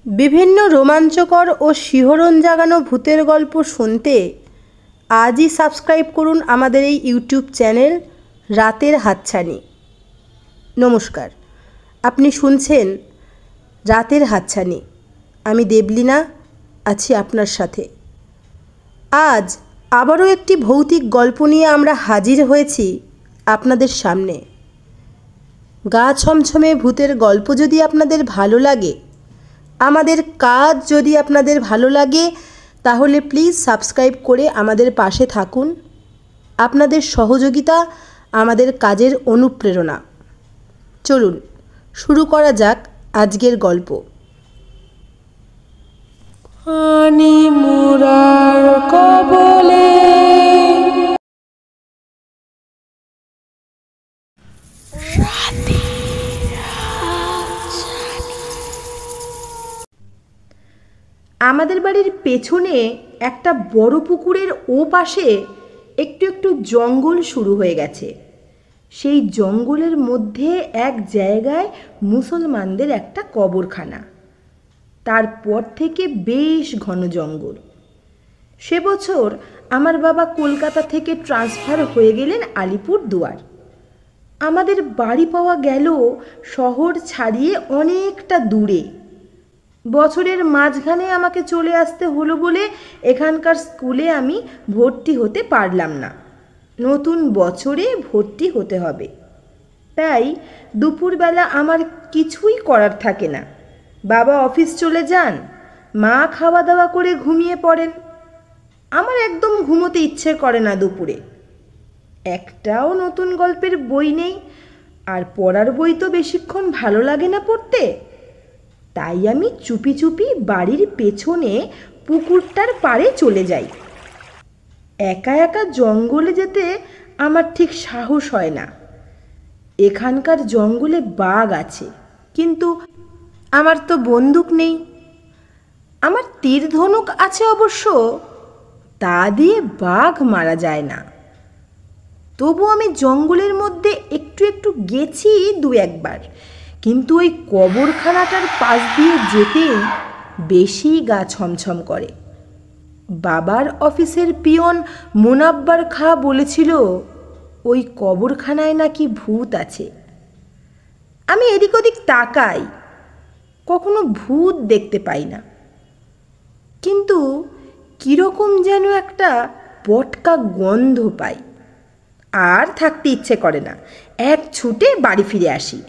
বিভিন্ন রোমাঞ্চকর ও শিহরণ জাগানো ভূতের গল্প শুনতে আজই সাবস্ক্রাইব করুন আমাদের এই ইউটিউব চ্যানেল রাতের হাতছানি। নমস্কার, আপনি শুনছেন রাতের হাতছানি। আমি দেবলীনা আছি আপনার সাথে। আজ আবারও একটি ভৌতিক গল্প নিয়ে আমরা হাজির হয়েছি আপনাদের সামনে। গা ছমছমে ভূতের গল্প যদি আপনাদের ভালো লাগে, আমাদের কাজ যদি আপনাদের ভালো লাগে, তাহলে প্লিজ সাবস্ক্রাইব করে আমাদের পাশে থাকুন। আপনাদের সহযোগিতা আমাদের কাজের অনুপ্রেরণা। চলুন শুরু করা যাক আজকের গল্প। মুরার কবলে আমাদের বাড়ির পেছনে একটা বড় পুকুরের ও পাশে একটু একটু জঙ্গল শুরু হয়ে গেছে। সেই জঙ্গলের মধ্যে এক জায়গায় মুসলমানদের একটা কবরখানা। তারপর থেকে বেশ ঘন জঙ্গল। সে বছর আমার বাবা কলকাতা থেকে ট্রান্সফার হয়ে গেলেন আলিপুরদুয়ার। আমাদের বাড়ি পাওয়া গেল শহর ছাড়িয়ে অনেকটা দূরে। বছরের মাঝখানে আমাকে চলে আসতে হলো বলে এখানকার স্কুলে আমি ভর্তি হতে পারলাম না। নতুন বছরে ভর্তি হতে হবে। তাই দুপুরবেলা আমার কিছুই করার থাকে না। বাবা অফিস চলে যান, মা খাওয়া দাওয়া করে ঘুমিয়ে পড়েন। আমার একদম ঘুমোতে ইচ্ছে করে না দুপুরে। একটাও নতুন গল্পের বই নেই, আর পড়ার বই তো বেশিক্ষণ ভালো লাগে না পড়তে। তাই আমি চুপি চুপি বাড়ির পেছনে পুকুরটার পাড়ে চলে যাই। একা একা জঙ্গলে যেতে আমার ঠিক সাহস হয় না। এখানকার জঙ্গলে বাঘ আছে, কিন্তু আমার তো বন্দুক নেই। আমার তীর ধনুক আছে অবশ্য, তা দিয়ে বাঘ মারা যায় না। তবু আমি জঙ্গলের মধ্যে একটু একটু গেছি দু একবার, কিন্তু ওই কবরখানাটার পাশ দিয়ে যেতেই বেশি গা ছমছম করে। বাবার অফিসের পিয়ন মোনাব্বার খা বলেছিল ওই কবরখানায় নাকি ভূত আছে। আমি এদিক ওদিক তাকাই, কখনো ভূত দেখতে পাই না, কিন্তু কীরকম যেন একটা পটকা গন্ধ পাই। আর থাকতে ইচ্ছে করে না, এক ছুটে বাড়ি ফিরে আসি।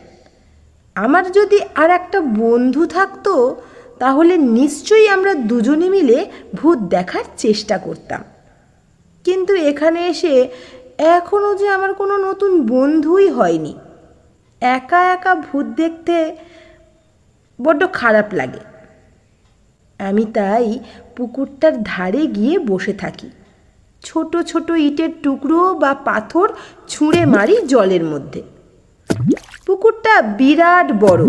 আমার যদি আর একটা বন্ধু থাকতো, তাহলে নিশ্চয়ই আমরা দুজনে মিলে ভূত দেখার চেষ্টা করতাম। কিন্তু এখানে এসে এখনও যে আমার কোনো নতুন বন্ধুই হয়নি। একা একা ভূত দেখতে বড্ড খারাপ লাগে। আমি তাই পুকুরটার ধারে গিয়ে বসে থাকি। ছোট ছোট ইটের টুকরো বা পাথর ছুঁড়ে মারি জলের মধ্যে। পুকুরটা বিরাট বড়,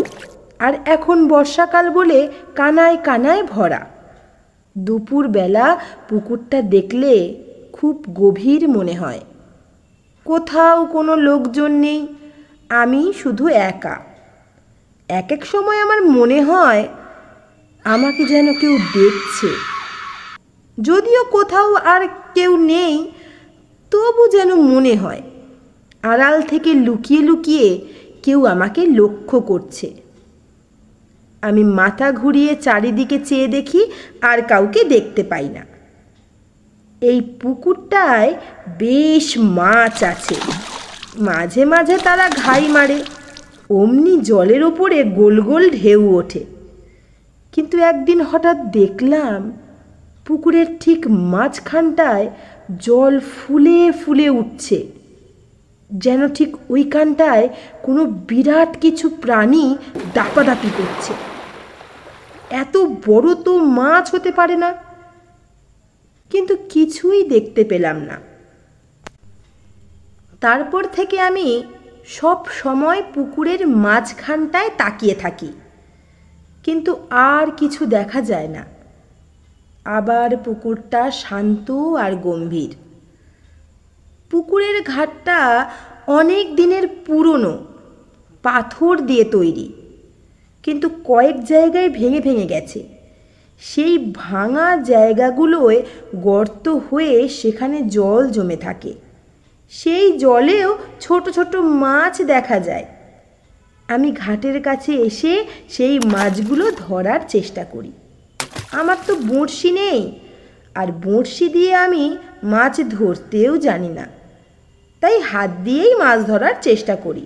আর এখন বর্ষাকাল বলে কানায় কানায় ভরা। দুপুরবেলা পুকুরটা দেখলে খুব গভীর মনে হয়। কোথাও কোনো লোকজন নেই, আমি শুধু একা। এক এক সময় আমার মনে হয় আমাকে যেন কেউ দেখছে। যদিও কোথাও আর কেউ নেই, তবু যেন মনে হয় আড়াল থেকে লুকিয়ে লুকিয়ে কেউ আমাকে লক্ষ্য করছে। আমি মাথা ঘুরিয়ে চারিদিকে চেয়ে দেখি, আর কাউকে দেখতে পাই না। এই পুকুরটায় বেশ মাছ আছে। মাঝে মাঝে তারা ঘাই মারে, অমনি জলের ওপরে গোল গোল ঢেউ ওঠে। কিন্তু একদিন হঠাৎ দেখলাম পুকুরের ঠিক মাঝখানটায় জল ফুলে ফুলে উঠছে, যেন ঠিক ওইখানটায় কোনো বিরাট কিছু প্রাণী দাপাদাপি করছে। এত বড় তো মাছ হতে পারে না, কিন্তু কিছুই দেখতে পেলাম না। তারপর থেকে আমি সব সময় পুকুরের মাঝখানটায় তাকিয়ে থাকি, কিন্তু আর কিছু দেখা যায় না। আবার পুকুরটা শান্ত আর গম্ভীর। পুকুরের ঘাটটা অনেক দিনের পুরনো, পাথর দিয়ে তৈরি, কিন্তু কয়েক জায়গায় ভেঙে ভেঙে গেছে। সেই ভাঙা জায়গাগুলোয় গর্ত হয়ে সেখানে জল জমে থাকে। সেই জলেও ছোট ছোট মাছ দেখা যায়। আমি ঘাটের কাছে এসে সেই মাছগুলো ধরার চেষ্টা করি। আমার তো বঁড়শি নেই, আর বঁড়শি দিয়ে আমি মাছ ধরতেও জানি না, তাই হাত দিয়েই মাছ ধরার চেষ্টা করি।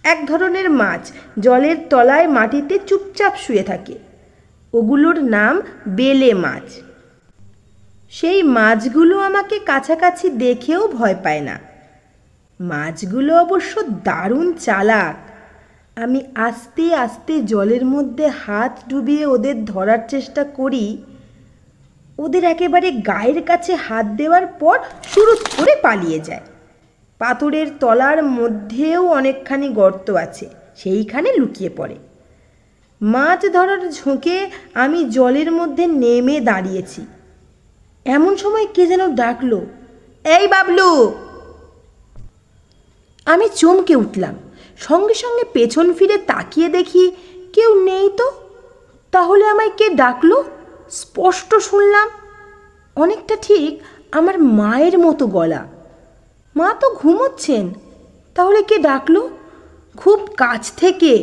এক ধরনের মাছ জলের তলায় মাটিতে চুপচাপ শুয়ে থাকে। ওগুলোর নাম বেলে মাছ। সেই মাছগুলো আমাকে কাছাকাছি দেখেও ভয় পায় না। মাছগুলো অবশ্য দারুণ চালাক। আমি আস্তে আস্তে জলের মধ্যে হাত ডুবিয়ে ওদের ধরার চেষ্টা করি। ওদের একেবারে গায়ের কাছে হাত দেওয়ার পর সুরুৎ করে পালিয়ে যায়। পাথরের তলার মধ্যেও অনেকখানি গর্ত আছে, সেইখানে লুকিয়ে পড়ে। মাছ ধরার ঝোঁকে আমি জলের মধ্যে নেমে দাঁড়িয়েছি। এমন সময় কে যেন ডাকলো, এই বাবলু! আমি চমকে উঠলাম। সঙ্গে সঙ্গে পেছন ফিরে তাকিয়ে দেখি কেউ নেই তো। তাহলে আমায় কে ডাকলো? স্পষ্ট শুনলাম, অনেকটা ঠিক আমার মায়ের মতো গলা। মা তো ঘুমোচ্ছেন, তাহলে কে ডাকলো খুব কাছ থেকে?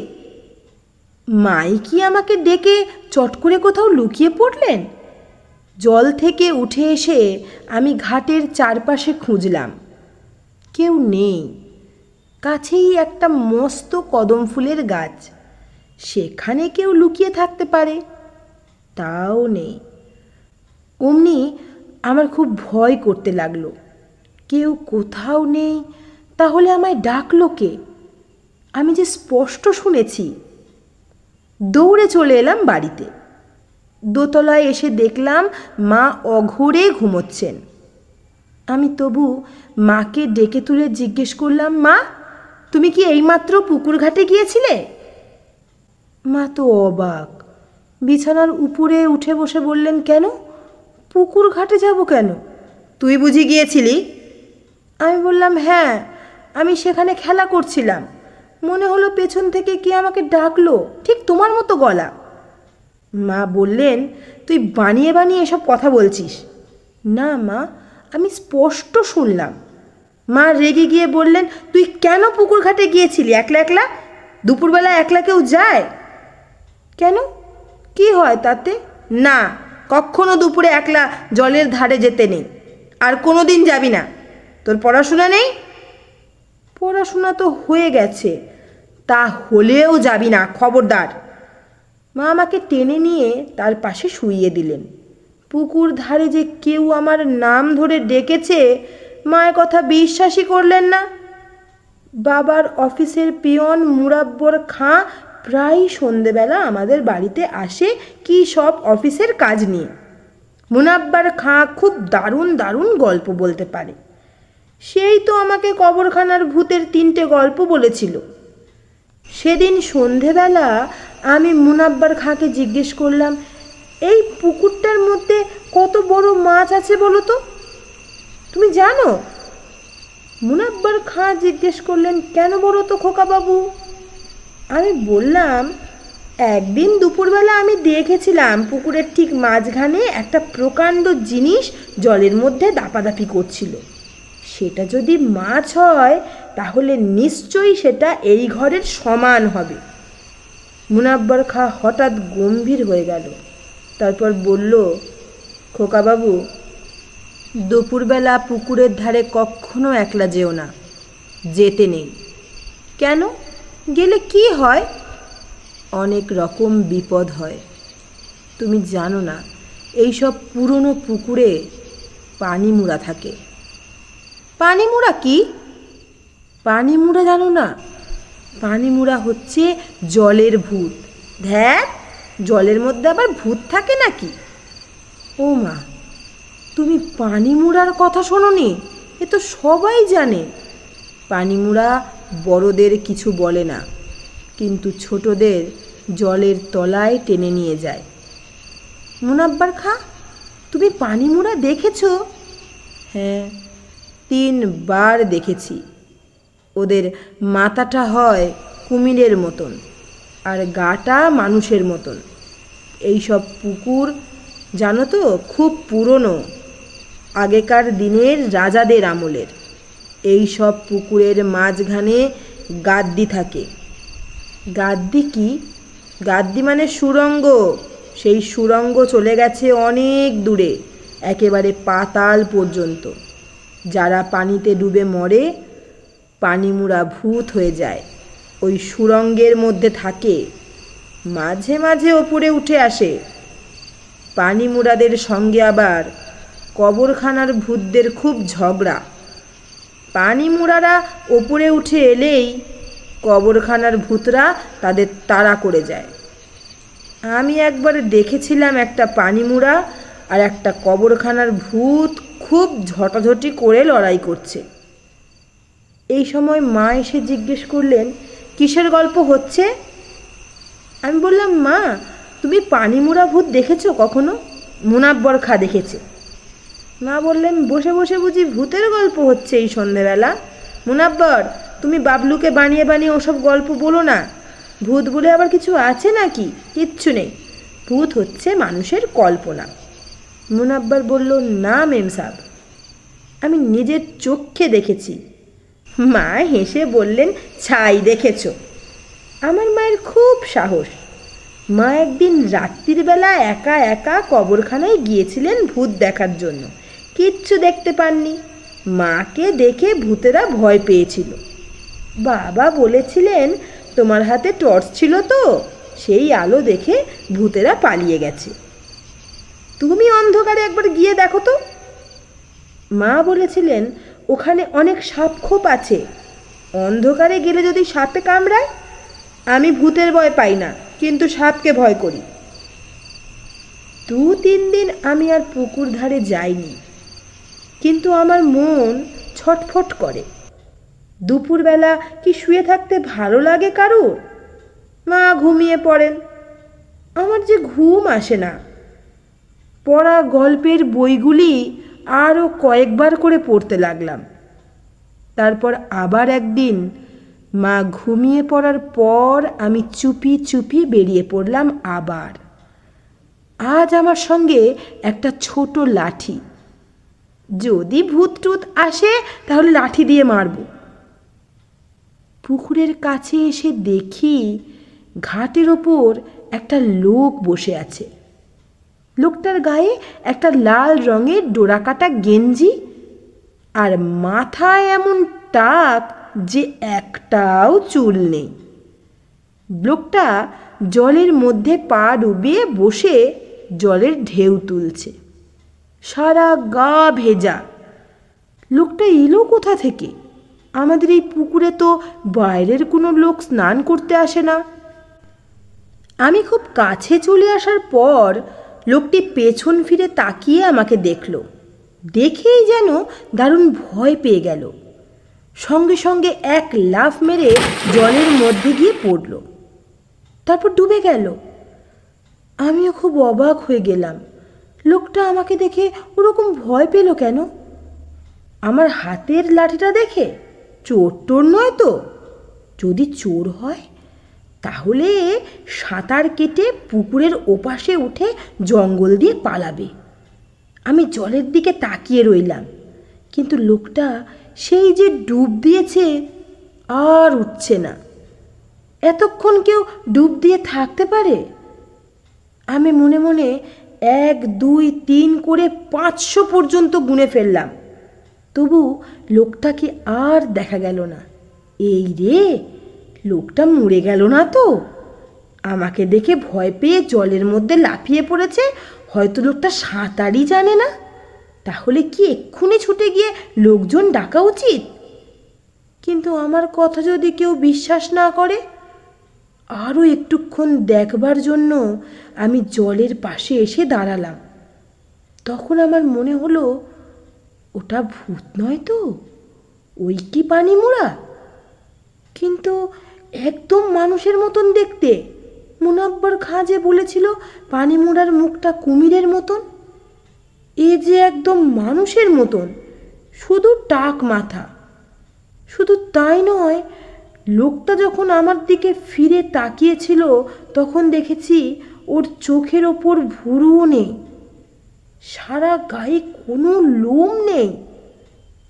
মাই কি আমাকে ডেকে চট করে কোথাও লুকিয়ে পড়লেন? জল থেকে উঠে এসে আমি ঘাটের চারপাশে খুঁজলাম, কেউ নেই। কাছেই একটা মস্ত কদম ফুলের গাছ, সেখানে কেউ লুকিয়ে থাকতে পারে, তাও নেই। অমনি আমার খুব ভয় করতে লাগলো। কেউ কোথাও নেই, তাহলে আমায় ডাকলো কে? আমি যে স্পষ্ট শুনেছি। দৌড়ে চলে এলাম বাড়িতে। দোতলায় এসে দেখলাম মা অঘোরে ঘুমোচ্ছেন। আমি তবু মাকে ডেকে তুলে জিজ্ঞেস করলাম, মা, তুমি কি এইমাত্র পুকুর ঘাটে গিয়েছিলে? মা তো অবাক। বিছানার উপরে উঠে বসে বললেন, কেন, পুকুর ঘাটে যাব কেন? তুই বুঝি গিয়েছিলি? আমি বললাম, হ্যাঁ, আমি সেখানে খেলা করছিলাম। মনে হলো পেছন থেকে কে আমাকে ডাকলো, ঠিক তোমার মতো গলা। মা বললেন, তুই বানিয়ে বানিয়ে এসব কথা বলছিস। না মা, আমি স্পষ্ট শুনলাম। মা রেগে গিয়ে বললেন, তুই কেন পুকুর ঘাটে গিয়েছিলি একলা একলা? দুপুরবেলা একলা কেউ যায়? কেন, কি হয় তাতে? না, কখনো দুপুরে একলা জলের ধারে যেতে নেই, আর কোনো দিন যাবি না। তোর পড়াশোনা নেই? পড়াশোনা তো হয়ে গেছে, তা হলেও যাবি না, খবরদার। মা আমাকে টেনে নিয়ে তার পাশে শুইয়ে দিলেন। পুকুর ধারে যে কেউ আমার নাম ধরে ডেকেছে, মায়ের কথা বিশ্বাসই করলেন না। বাবার অফিসের পিয়ন মুরাব্বর খাঁ প্রায় সন্ধেবেলা আমাদের বাড়িতে আসে কি সব অফিসের কাজ নিয়ে। মুনাব্বার খাঁ খুব দারুণ দারুণ গল্প বলতে পারে। সেই তো আমাকে কবরখানার ভূতের 3টে গল্প বলেছিল। সেদিন সন্ধেবেলা আমি মুনাব্বার খাঁকে জিজ্ঞেস করলাম, এই পুকুরটার মধ্যে কত বড় মাছ আছে বলো তো, তুমি জানো? মুনাব্বার খাঁ জিজ্ঞেস করলেন, কেন বলো তো খোকাবাবু? আমি বললাম, একদিন দুপুরবেলা আমি দেখেছিলাম পুকুরের ঠিক মাঝখানে একটা প্রকাণ্ড জিনিস জলের মধ্যে দাপাদাপি করছিল। সেটা যদি মাছ হয় তাহলে নিশ্চয়ই সেটা এই ঘরের সমান হবে। মুনাব্বার খাঁ হঠাৎ গম্ভীর হয়ে গেল। তারপর বলল, খোকাবাবু, দুপুরবেলা পুকুরের ধারে কখনো একলা যেও না, যেতে নেই। কেন, গেলে কি হয়? অনেক রকম বিপদ হয়। তুমি জানো না, এইসব পুরনো পুকুরে পানিমুড়া থাকে। পানিমুড়া কি? পানিমুড়া জানো না? পানিমুড়া হচ্ছে জলের ভূত। ধ্যাৎ, জলের মধ্যে আবার ভূত থাকে নাকি? ও মা, তুমি পানিমুড়ার কথা শোনোনি? এ তো সবাই জানে। পানিমুড়া বড়দের কিছু বলে না, কিন্তু ছোটদের জলের তলায় টেনে নিয়ে যায়। মুনাব্বার খাঁ, তুমি পানিমুড়া দেখেছ? হ্যাঁ, 3 বার দেখেছি। ওদের মাথাটা হয় কুমিরের মতন, আর গাটা মানুষের মতন। এই সব পুকুর জানো তো খুব পুরনো, আগেকার দিনের রাজাদের আমলের। এই সব পুকুরের মাঝখানে গাদ্দি থাকে। গাদ্দি কি? গাদ্দি মানে সুড়ঙ্গ। সেই সুড়ঙ্গ চলে গেছে অনেক দূরে, একেবারে পাতাল পর্যন্ত। যারা পানিতে ডুবে মরে, পানিমুড়া ভূত হয়ে যায়, ওই সুড়ঙ্গের মধ্যে থাকে। মাঝে মাঝে ওপরে উঠে আসে। পানিমুড়াদের সঙ্গে আবার কবরখানার ভূতদের খুব ঝগড়া। পানিমুড়ারা ওপরে উঠে এলেই কবরখানার ভূতরা তাদের তাড়া করে যায়। আমি একবার দেখেছিলাম একটা পানিমুড়া আর একটা কবরখানার ভূত খুব ঝটাঝটি করে লড়াই করছে। এই সময় মা এসে জিজ্ঞেস করলেন, কিসের গল্প হচ্ছে? আমি বললাম, মা তুমি পানিমুড়া ভূত দেখেছো কখনো? মুনাব্বর খা দেখেছে। মা বললেন, বসে বসে বুঝি ভূতের গল্প হচ্ছে এই সন্ধেবেলা? মুনাব্বর, তুমি বাবলুকে বানিয়ে বানিয়ে ওসব গল্প বলো না। ভূত বলে আবার কিছু আছে নাকি? কিচ্ছু নেই, ভূত হচ্ছে মানুষের কল্পনা। মুনাব্বর বলল, না মেম সাহেব, আমি নিজের চোখে দেখেছি। মা হেসে বললেন, ছাই দেখেছ? আমার মায়ের খুব সাহস। মা একদিন রাত্রির বেলা একা একা কবরখানায় গিয়েছিলেন ভূত দেখার জন্য, কিচ্ছু দেখতে পাননি। মাকে দেখে ভূতেরা ভয় পেয়েছিল। বাবা বলেছিলেন, তোমার হাতে টর্চ ছিল তো, সেই আলো দেখে ভূতেরা পালিয়ে গেছে। তুমি অন্ধকারে একবার গিয়ে দেখো তো। মা বলেছিলেন, ওখানে অনেক সাপ খোপ আছে, অন্ধকারে গেলে যদি সাপে কামড়ায়। আমি ভূতের ভয় পাই না, কিন্তু সাপকে ভয় করি। 2-3 দিন আমি আর পুকুর ধারে যাইনি, কিন্তু আমার মন ছটফট করে। দুপুরবেলা কি শুয়ে থাকতে ভালো লাগে কারুর? মা ঘুমিয়ে পড়েন, আমার যে ঘুম আসে না। পড়া গল্পের বইগুলি আরও কয়েকবার করে পড়তে লাগলাম। তারপর আবার একদিন মা ঘুমিয়ে পড়ার পর আমি চুপি চুপি বেরিয়ে পড়লাম আবার। আজ আমার সঙ্গে একটা ছোট লাঠি। যদি ভূত টুত আসে তাহলে লাঠি দিয়ে মারব। পুকুরের কাছে এসে দেখি ঘাটের ওপর একটা লোক বসে আছে। লোকটার গায়ে একটা লাল রঙের ডোরাকাটা গেঞ্জি আর মাথায় এমন টাক যে একটাও চুল নেই। লোকটা জলের মধ্যে পা ডুবিয়ে বসে জলের ঢেউ তুলছে, সারা গা ভেজা। লোকটা এলো কোথা থেকে? আমাদের এই পুকুরে তো বাইরের কোনো লোক স্নান করতে আসে না। আমি খুব কাছে চলে আসার পর লোকটি পেছন ফিরে তাকিয়ে আমাকে দেখল। দেখেই যেন দারুণ ভয় পেয়ে গেল। সঙ্গে সঙ্গে এক লাফ মেরে জলের মধ্যে গিয়ে পড়ল, তারপর ডুবে গেল। আমিও খুব অবাক হয়ে গেলাম, লোকটা আমাকে দেখে ওরকম ভয় পেল কেন? আমার হাতের লাঠিটা দেখে? চোর টোর নয় তো? যদি চোর হয় তাহলে সাঁতার কেটে পুকুরের ওপাশে উঠে জঙ্গল দিয়ে পালাবে। আমি জলের দিকে তাকিয়ে রইলাম, কিন্তু লোকটা সেই যে ডুব দিয়েছে আর উঠছে না। এতক্ষণ কেউ ডুব দিয়ে থাকতে পারে? আমি মনে মনে 1, 2, 3 করে 500 পর্যন্ত গুনে ফেললাম, তবু লোকটাকে আর দেখা গেল না। এই রে, লোকটা মরে গেল না তো? আমাকে দেখে ভয় পেয়ে জলের মধ্যে লাফিয়ে পড়েছে, হয়তো লোকটা সাঁতারই জানে না। তাহলে কি এক্ষুনি ছুটে গিয়ে লোকজন ডাকা উচিত? কিন্তু আমার কথা যদি কেউ বিশ্বাস না করে, আরও একটুক্ষণ দেখবার জন্য আমি জলের পাশে এসে দাঁড়ালাম। তখন আমার মনে হলো, ওটা ভূত নয় তো, ওই কি পানিমুড়া? কিন্তু একদম মানুষের মতন দেখতে। মুনাব্বর খাঁ যে বলেছিল পানিমুড়ার মুখটা কুমিরের মতন, এ যে একদম মানুষের মতন, শুধু টাক মাথা। শুধু তাই নয়, লোকটা যখন আমার দিকে ফিরে তাকিয়েছিল তখন দেখেছি ওর চোখের ওপর ভুরুও নেই, সারা গায়ে কোনো লোম নেই।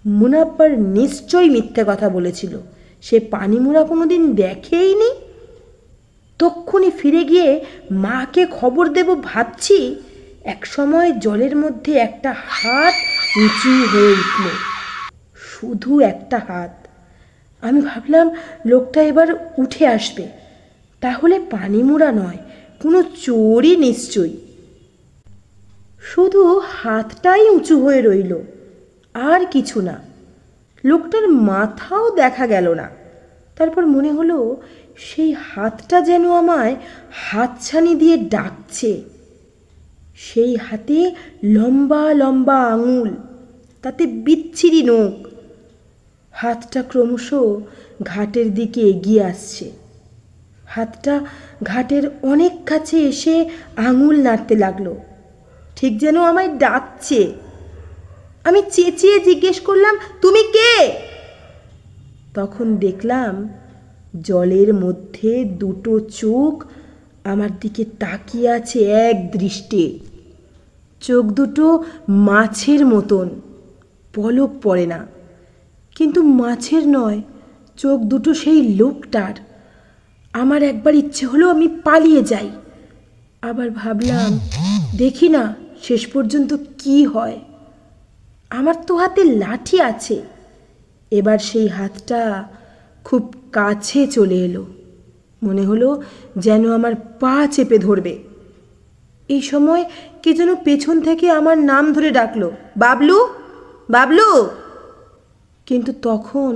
মুনাব্বার নিশ্চয়ই মিথ্যে কথা বলেছিল, সে পানিমুড়া কোনোদিন দেখেইনি। তক্ষুনি ফিরে গিয়ে মাকে খবর দেব ভাবছি, এক সময় জলের মধ্যে একটা হাত উঁচু হয়ে উঠল, শুধু একটা হাত। আমি ভাবলাম লোকটা এবার উঠে আসবে, তাহলে পানিমুড়া নয়, কোনো চোরই নিশ্চয়ই। শুধু হাতটাই উঁচু হয়ে রইল, আর কিছু না। লোকটার মাথাও দেখা গেল না। তারপর মনে হলো সেই হাতটা যেন আমায় হাতছানি দিয়ে ডাকছে। সেই হাতে লম্বা লম্বা আঙুল, তাতে বিচ্ছিরি নখ। হাতটা ক্রমশ ঘাটের দিকে এগিয়ে আসছে। হাতটা ঘাটের অনেক কাছে এসে আঙুল নাড়তে লাগলো, ঠিক যেন আমায় ডাকছে। আমি চেঁচিয়ে জিজ্ঞেস করলাম, তুমি কে? তখন দেখলাম জলের মধ্যে দুটো চোখ আমার দিকে তাকিয়ে আছে এক দৃষ্টে। চোখ দুটো মাছের মতন, পলক পড়ে না, কিন্তু মাছের নয়, চোখ দুটো সেই লোকটার। আমার একবার ইচ্ছে হলো আমি পালিয়ে যাই, আবার ভাবলাম দেখি না শেষ পর্যন্ত কি হয়। আমার তো হাতে লাঠি আছে। এবার সেই হাতটা খুব কাছে চলে এলো, মনে হলো যেন আমার পা চেপে ধরবে। এই সময় কে যেন পেছন থেকে আমার নাম ধরে ডাকলো, বাবলু, বাবলু। কিন্তু তখন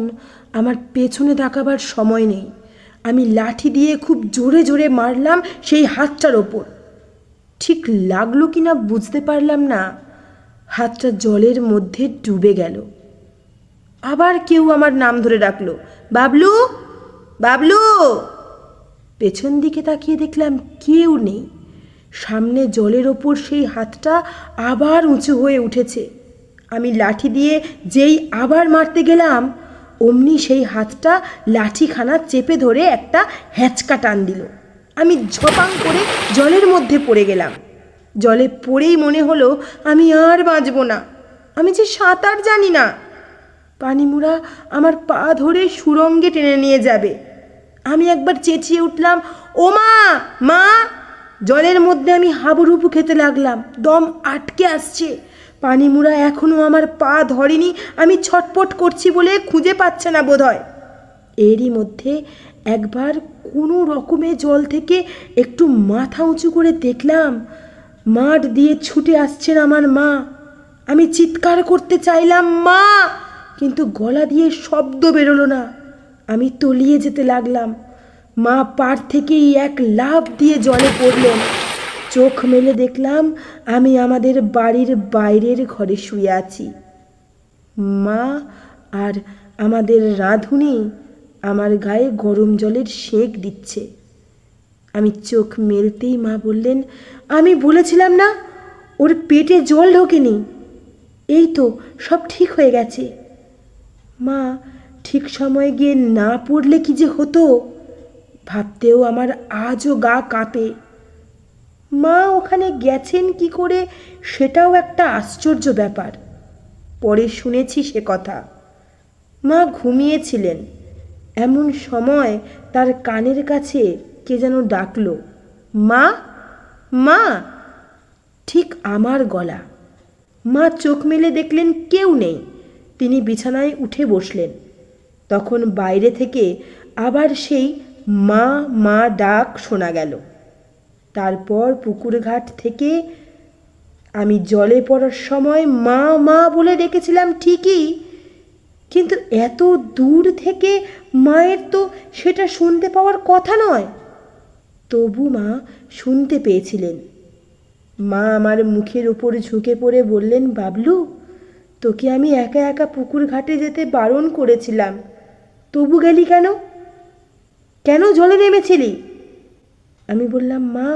আমার পেছনে তাকাবার সময় নেই। আমি লাঠি দিয়ে খুব জোরে জোরে মারলাম সেই হাতটার ওপর। ঠিক লাগলো কি না বুঝতে পারলাম না, হাতটা জলের মধ্যে ডুবে গেল। আবার কেউ আমার নাম ধরে ডাকলো, বাবলু, বাবলু। পেছন দিকে তাকিয়ে দেখলাম কেউ নেই। সামনে জলের ওপর সেই হাতটা আবার উঁচু হয়ে উঠেছে। আমি লাঠি দিয়ে যেই আবার মারতে গেলাম, অমনি সেই হাতটা লাঠিখানা চেপে ধরে একটা হ্যাঁচকা টান দিল। আমি ঝপাং করে জলের মধ্যে পড়ে গেলাম। জলে পড়েই মনে হলো আমি আর বাঁচব না, আমি যে সাঁতার জানি না। পানিমুড়া আমার পা ধরে সুরঙ্গে টেনে নিয়ে যাবে। আমি একবার চেঁচিয়ে উঠলাম, ও মা, মা। জলের মধ্যে আমি হাবুডুবু খেতে লাগলাম, দম আটকে আসছে। পানিমুড়া এখনও আমার পা ধরেনি, আমি ছটপট করছি বলে খুঁজে পাচ্ছে না বোধহয়। এরই মধ্যে একবার কোনো রকমে জল থেকে একটু মাথা উঁচু করে দেখলাম মাঠ দিয়ে ছুটে আসছেন আমার মা। আমি চিৎকার করতে চাইলাম, মা, কিন্তু গলা দিয়ে শব্দ বেরোলো না। আমি তলিয়ে যেতে লাগলাম। মা পাড় থেকেই এক লাফ দিয়ে জলে পড়লেন। চোখ মেলে দেখলাম আমি আমাদের বাড়ির বাইরের ঘরে শুয়ে আছি। মা আর আমাদের রাঁধুনি আমার গায়ে গরম জলের সেঁক দিচ্ছে। আমি চোখ মেলতেই মা বললেন, আমি বলেছিলাম না ওর পেটে জল ঢোকেনি, এই তো সব ঠিক হয়ে গেছে। মা ঠিক সময়ে গিয়ে না পড়লে কি যে হতো, ভাবতেও আমার আজও গা কাঁপে। মা ওখানে গেছেন কি করে সেটাও একটা আশ্চর্য ব্যাপার। পরে শুনেছি সে কথা। মা ঘুমিয়েছিলেন, এমন সময় তার কানের কাছে কে যেন ডাকলো, মা, মা। ঠিক আমার গলা। মা চোখ মেলে দেখলেন কেউ নেই। তিনি বিছানায় উঠে বসলেন। তখন বাইরে থেকে আবার সেই মা মা ডাক শোনা গেল। তারপর পুকুর ঘাট থেকে আমি জলে পড়ার সময় মা মা বলে ডেকেছিলাম ঠিকই, কিন্তু এত দূর থেকে মায়ের তো সেটা শুনতে পাওয়ার কথা নয়। তবু মা শুনতে পেয়েছিলেন। মা আমার মুখের উপর ঝুঁকে পড়ে বললেন, বাবলু, তোকে আমি একা একা পুকুর ঘাটে যেতে বারণ করেছিলাম, তবু গেলি কেন? কেন জলে নেমেছিলি? আমি বললাম, মা,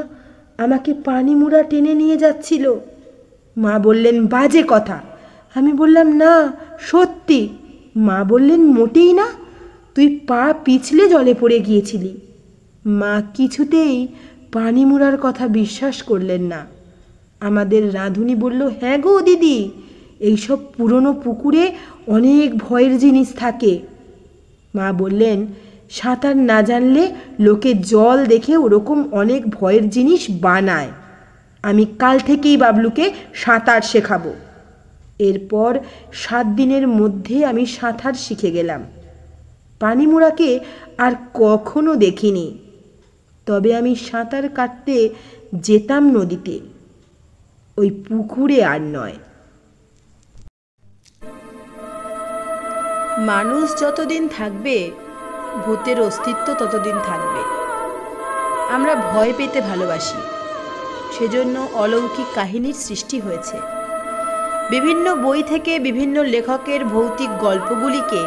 আমাকে পানিমুড়া টেনে নিয়ে যাচ্ছিল। মা বললেন, বাজে কথা। আমি বললাম, না, সত্যি। মা বললেন, মোটেই না, তুই পা পিছলে জলে পড়ে গিয়েছিলি। মা কিছুতেই পানি মুড়ার কথা বিশ্বাস করলেন না। আমাদের রাঁধুনি বলল, হ্যাঁ গো দিদি, এইসব পুরনো পুকুরে অনেক ভয়ের জিনিস থাকে। মা বললেন, সাঁতার না জানলে লোকে জল দেখে ওরকম অনেক ভয়ের জিনিস বানায়। আমি কাল থেকেই বাবলুকে সাঁতার শেখাবো। এরপর 7 দিনের মধ্যে আমি সাঁতার শিখে গেলাম। পানিমুড়াকে আর কখনো দেখিনি, তবে আমি সাঁতার কাটতে যেতাম নদীতে, ওই পুকুরে আর নয়। মানুষ যতদিন থাকবে, ভূতের অস্তিত্ব ততদিন থাকবে। আমরা ভয় পেতে ভালোবাসি, সেজন্য অলৌকিক কাহিনীর সৃষ্টি হয়েছে। বিভিন্ন বই থেকে বিভিন্ন লেখকের ভৌতিক গল্পগুলিকে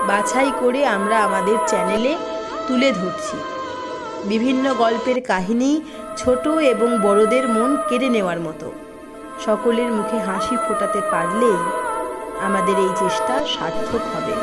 বাছাই করে আমরা আমাদের চ্যানেলে তুলে ধরছি। বিভিন্ন গল্পের কাহিনী ছোট এবং বড়দের মন কেড়ে নেওয়ার মতো। সকলের মুখে হাসি ফোটাতে পারলেই আমাদের এই চেষ্টা সার্থক হবে।